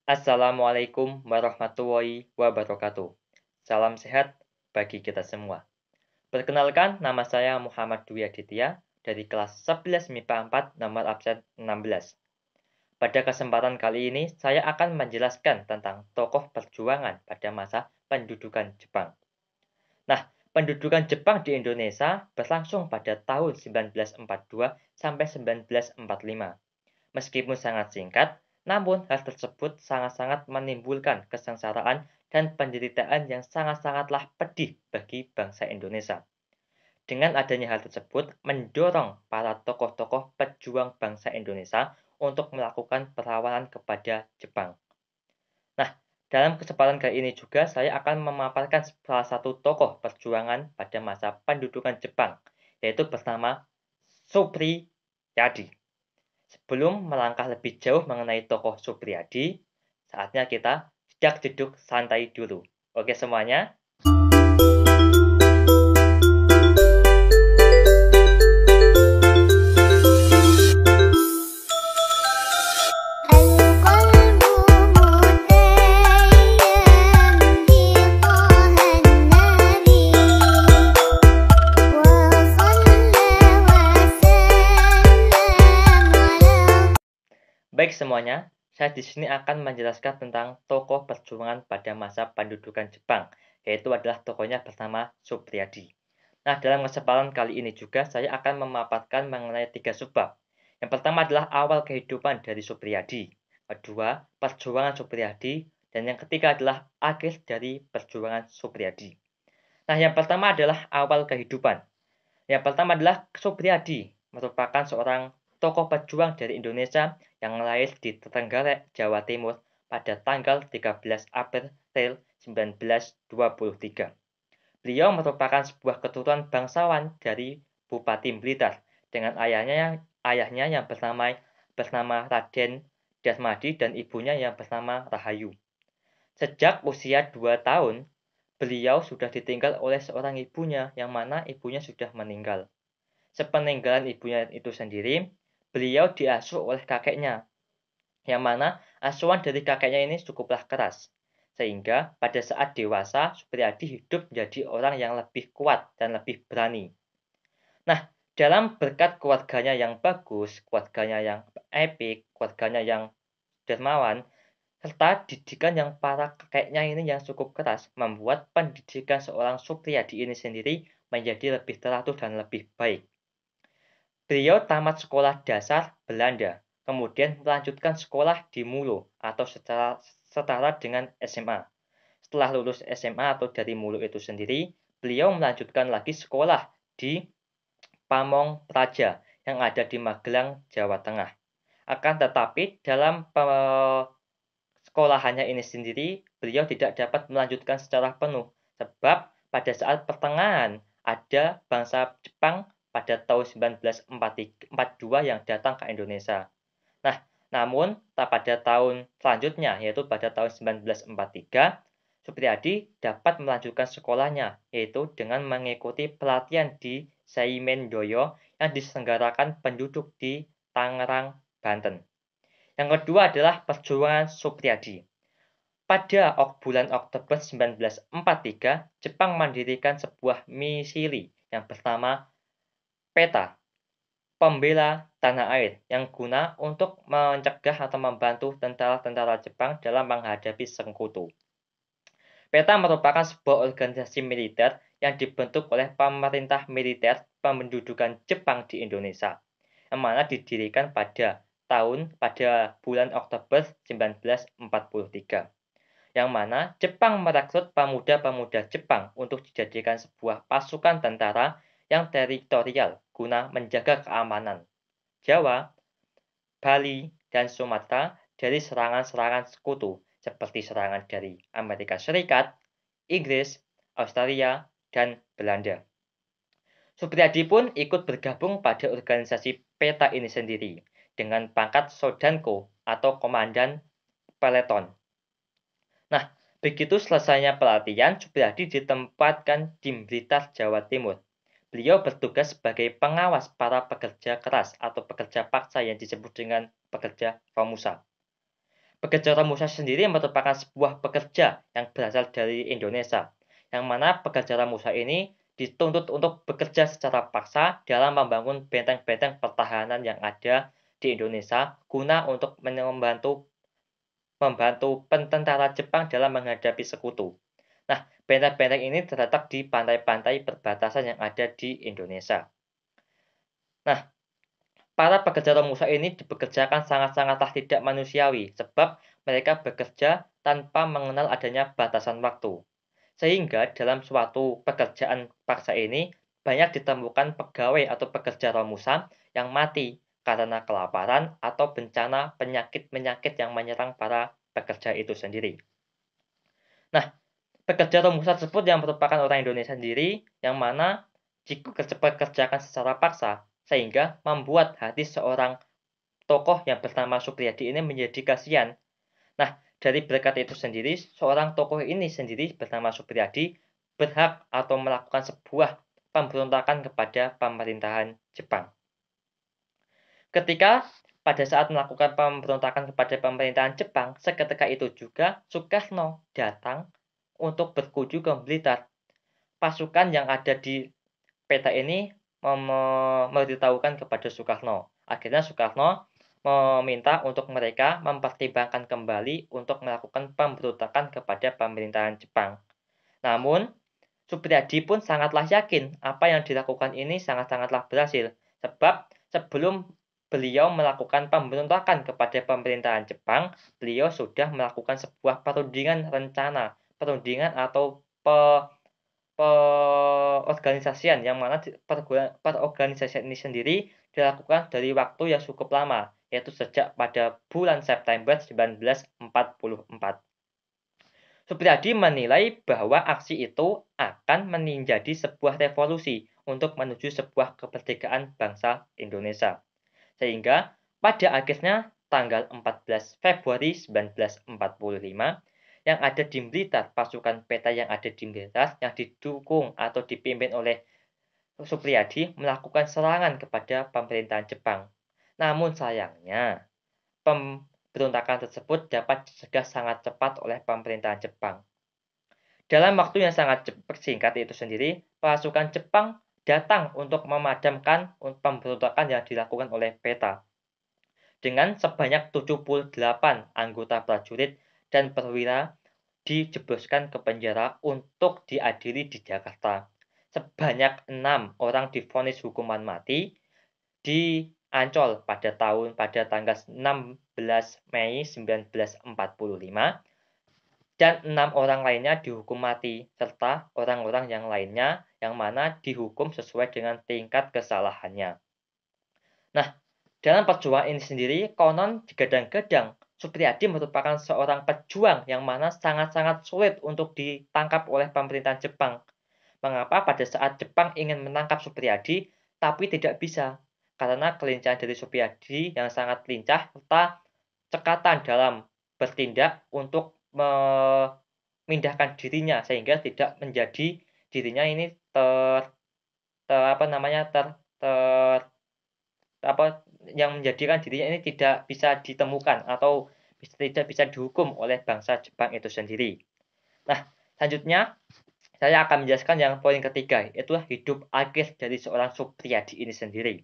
Assalamualaikum warahmatullahi wabarakatuh. Salam sehat bagi kita semua. Perkenalkan, nama saya Muhammad Dwi Aditya dari kelas 11 MIPA 4 nomor absen 16. Pada kesempatan kali ini, saya akan menjelaskan tentang tokoh perjuangan pada masa pendudukan Jepang. Nah, pendudukan Jepang di Indonesia berlangsung pada tahun 1942 sampai 1945. Meskipun sangat singkat, namun hal tersebut sangat-sangat menimbulkan kesengsaraan dan penderitaan yang sangat-sangatlah pedih bagi bangsa Indonesia. Dengan adanya hal tersebut, mendorong para tokoh-tokoh pejuang bangsa Indonesia untuk melakukan perlawanan kepada Jepang. Nah, dalam kesempatan kali ini juga saya akan memaparkan salah satu tokoh perjuangan pada masa pendudukan Jepang, yaitu bernama Supriyadi. Sebelum melangkah lebih jauh mengenai tokoh Supriyadi, saatnya kita jedak jeduk santai dulu. Oke semuanya? Baik semuanya, saya di sini akan menjelaskan tentang tokoh perjuangan pada masa pendudukan Jepang, yaitu adalah tokohnya bernama Supriyadi. Nah, dalam kesempatan kali ini juga saya akan memaparkan mengenai 3 subbab. Yang pertama adalah awal kehidupan dari Supriyadi, kedua, perjuangan Supriyadi, dan yang ketiga adalah akhir dari perjuangan Supriyadi. Nah, yang pertama adalah awal kehidupan. Yang pertama adalah Supriyadi, merupakan seorang tokoh pejuang dari Indonesia yang lahir di Trenggalek, Jawa Timur pada tanggal 13 April 1923. Beliau merupakan sebuah keturunan bangsawan dari Bupati Blitar dengan ayahnya yang bernama Raden Dasmadi dan ibunya yang bernama Rahayu. Sejak usia 2 tahun, beliau sudah ditinggal oleh seorang ibunya yang mana ibunya sudah meninggal. Sepeninggalan ibunya itu sendiri, beliau diasuh oleh kakeknya, yang mana asuhan dari kakeknya ini cukuplah keras. Sehingga pada saat dewasa, Supriyadi hidup menjadi orang yang lebih kuat dan lebih berani. Nah, dalam berkat keluarganya yang bagus, keluarganya yang epik, keluarganya yang dermawan, serta didikan yang para kakeknya ini yang cukup keras, membuat pendidikan seorang Supriyadi ini sendiri menjadi lebih teratur dan lebih baik. Beliau tamat sekolah dasar Belanda, kemudian melanjutkan sekolah di Mulo atau setara dengan SMA. Setelah lulus SMA atau dari Mulo itu sendiri, beliau melanjutkan lagi sekolah di Pamong Praja yang ada di Magelang, Jawa Tengah. Akan tetapi dalam sekolahannya ini sendiri, beliau tidak dapat melanjutkan secara penuh sebab pada saat pertengahan ada bangsa Jepang pada tahun 1942 yang datang ke Indonesia. Nah, namun pada tahun selanjutnya, yaitu pada tahun 1943, Supriyadi dapat melanjutkan sekolahnya, yaitu dengan mengikuti pelatihan di Seimendoyo yang diselenggarakan penduduk di Tangerang, Banten. Yang kedua adalah perjuangan Supriyadi. Pada bulan Oktober 1943, Jepang mendirikan sebuah misili yang bernama PETA, Pembela Tanah Air, yang guna untuk mencegah atau membantu tentara-tentara Jepang dalam menghadapi sekutu. PETA merupakan sebuah organisasi militer yang dibentuk oleh pemerintah militer pendudukan Jepang di Indonesia, yang mana didirikan pada bulan Oktober 1943. Yang mana Jepang merekrut pemuda-pemuda Jepang untuk dijadikan sebuah pasukan tentara yang teritorial guna menjaga keamanan Jawa, Bali, dan Sumatera dari serangan-serangan sekutu seperti serangan dari Amerika Serikat, Inggris, Australia, dan Belanda. Supriyadi pun ikut bergabung pada organisasi PETA ini sendiri dengan pangkat Sodanko atau Komandan Peleton. Nah, begitu selesainya pelatihan, Supriyadi ditempatkan di Blitar, Jawa Timur. Beliau bertugas sebagai pengawas para pekerja keras atau pekerja paksa yang disebut dengan pekerja Romusa. Pekerja Romusa sendiri merupakan sebuah pekerja yang berasal dari Indonesia, yang mana pekerja Romusa ini dituntut untuk bekerja secara paksa dalam membangun benteng-benteng pertahanan yang ada di Indonesia guna untuk membantu membantu tentara Jepang dalam menghadapi sekutu. Nah, benteng-benteng ini terletak di pantai-pantai perbatasan yang ada di Indonesia. Nah, para pekerja Romusa ini dipekerjakan sangat-sangatlah tidak manusiawi, sebab mereka bekerja tanpa mengenal adanya batasan waktu. Sehingga dalam suatu pekerjaan paksa ini, banyak ditemukan pegawai atau pekerja Romusa yang mati karena kelaparan atau bencana penyakit-penyakit yang menyerang para pekerja itu sendiri. Nah, pekerja Romusa tersebut yang merupakan orang Indonesia sendiri, yang mana jika dikerjakan secara paksa, sehingga membuat hati seorang tokoh yang bernama Supriyadi ini menjadi kasihan. Nah, dari berkat itu sendiri, seorang tokoh ini sendiri bernama Supriyadi berhak atau melakukan sebuah pemberontakan kepada pemerintahan Jepang. Ketika pada saat melakukan pemberontakan kepada pemerintahan Jepang, seketika itu juga Soekarno datang untuk berkunjung ke Blitar. Pasukan yang ada di peta ini memberitahukan kepada Soekarno. Akhirnya Soekarno meminta untuk mereka mempertimbangkan kembali untuk melakukan pemberontakan kepada pemerintahan Jepang. Namun, Supriyadi pun sangatlah yakin apa yang dilakukan ini sangat-sangatlah berhasil. Sebab sebelum beliau melakukan pemberontakan kepada pemerintahan Jepang, beliau sudah melakukan sebuah perundingan rencana, perundingan atau perorganisasian yang mana perorganisasian ini sendiri dilakukan dari waktu yang cukup lama, yaitu sejak pada bulan September 1944. Supriyadi menilai bahwa aksi itu akan menjadi sebuah revolusi untuk menuju sebuah kemerdekaan bangsa Indonesia. Sehingga pada akhirnya tanggal 14 Februari 1945 yang ada di Blitar, pasukan peta yang ada di Blitar yang didukung atau dipimpin oleh Supriyadi melakukan serangan kepada pemerintahan Jepang. Namun sayangnya, pemberontakan tersebut dapat dicegah sangat cepat oleh pemerintahan Jepang. Dalam waktu yang sangat singkat itu sendiri, pasukan Jepang datang untuk memadamkan pemberontakan yang dilakukan oleh peta. Dengan sebanyak 78 anggota prajurit dan perwira dijebloskan ke penjara untuk diadili di Jakarta. Sebanyak 6 orang divonis hukuman mati di Ancol pada tanggal 16 Mei 1945 dan 6 orang lainnya dihukum mati serta orang-orang yang lainnya yang mana dihukum sesuai dengan tingkat kesalahannya. Nah, dalam perjuangan ini sendiri konon digadang-gadang Supriyadi merupakan seorang pejuang yang mana sangat-sangat sulit untuk ditangkap oleh pemerintahan Jepang. Mengapa pada saat Jepang ingin menangkap Supriyadi, tapi tidak bisa? Karena kelincahan dari Supriyadi yang sangat lincah serta cekatan dalam bertindak untuk memindahkan dirinya sehingga tidak menjadi dirinya ini apa namanya apa yang menjadikan dirinya ini tidak bisa ditemukan atau tidak bisa dihukum oleh bangsa Jepang itu sendiri. Nah, selanjutnya saya akan menjelaskan yang poin ketiga, yaitu hidup akhir dari seorang Supriyadi ini sendiri.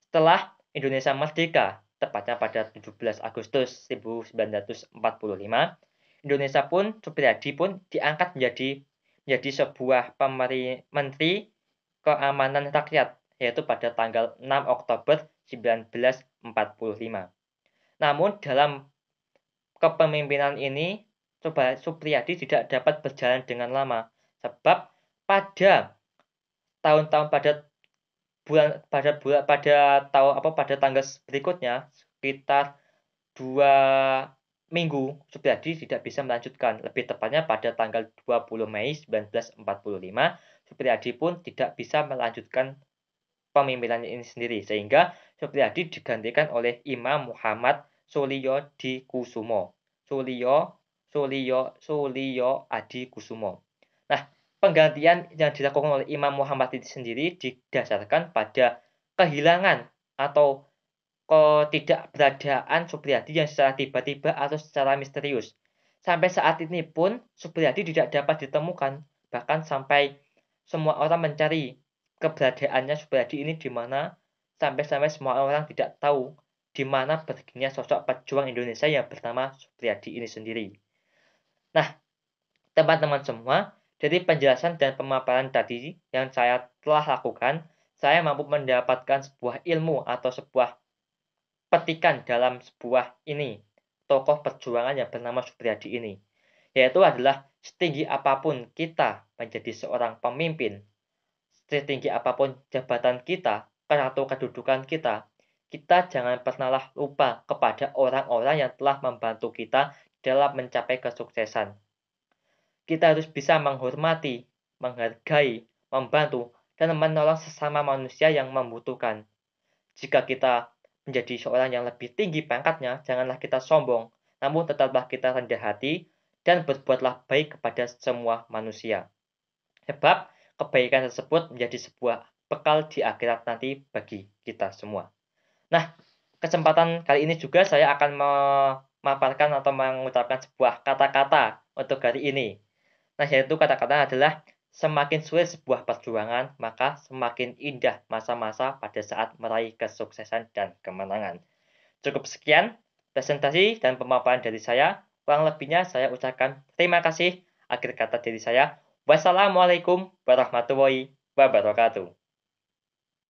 Setelah Indonesia merdeka, tepatnya pada 17 Agustus 1945, Indonesia pun, Supriyadi pun diangkat menjadi sebuah menteri keamanan rakyat, yaitu pada tanggal 6 Oktober 1945. Namun dalam kepemimpinan ini, Supriyadi tidak dapat berjalan dengan lama, sebab pada tahun-tahun pada tanggal berikutnya sekitar 2 minggu Supriyadi tidak bisa melanjutkan. Lebih tepatnya pada tanggal 20 Mei 1945 Supriyadi pun tidak bisa melanjutkan pemimpinan ini sendiri sehingga Supriyadi digantikan oleh Imam Muhammad Suliyo Adi Kusumo. Nah, penggantian yang dilakukan oleh Imam Muhammad itu sendiri didasarkan pada kehilangan atau ketidakberadaan Supriyadi yang secara tiba-tiba atau secara misterius. Sampai saat ini pun Supriyadi tidak dapat ditemukan, bahkan sampai semua orang mencari keberadaannya Supriyadi ini di mana, sampai-sampai semua orang tidak tahu di mana perginya sosok pejuang Indonesia yang bernama Supriyadi ini sendiri. Nah, teman-teman semua, dari penjelasan dan pemaparan tadi yang saya telah lakukan, saya mampu mendapatkan sebuah ilmu atau sebuah petikan dalam sebuah tokoh perjuangan yang bernama Supriyadi ini, yaitu adalah setinggi apapun kita menjadi seorang pemimpin, setinggi apapun jabatan kita atau kedudukan kita, kita jangan pernahlah lupa kepada orang-orang yang telah membantu kita dalam mencapai kesuksesan. Kita harus bisa menghormati, menghargai, membantu, dan menolong sesama manusia yang membutuhkan. Jika kita menjadi seorang yang lebih tinggi pangkatnya, janganlah kita sombong, namun tetaplah kita rendah hati dan berbuatlah baik kepada semua manusia. Sebab kebaikan tersebut menjadi sebuah bekal di akhirat nanti bagi kita semua. Nah, kesempatan kali ini juga saya akan memaparkan atau mengucapkan sebuah kata-kata untuk hari ini. Nah, yaitu kata-kata adalah semakin sulit sebuah perjuangan, maka semakin indah masa-masa pada saat meraih kesuksesan dan kemenangan. Cukup sekian presentasi dan pemaparan dari saya. Kurang lebihnya saya ucapkan terima kasih. Akhir kata dari saya, wassalamualaikum warahmatullahi wabarakatuh.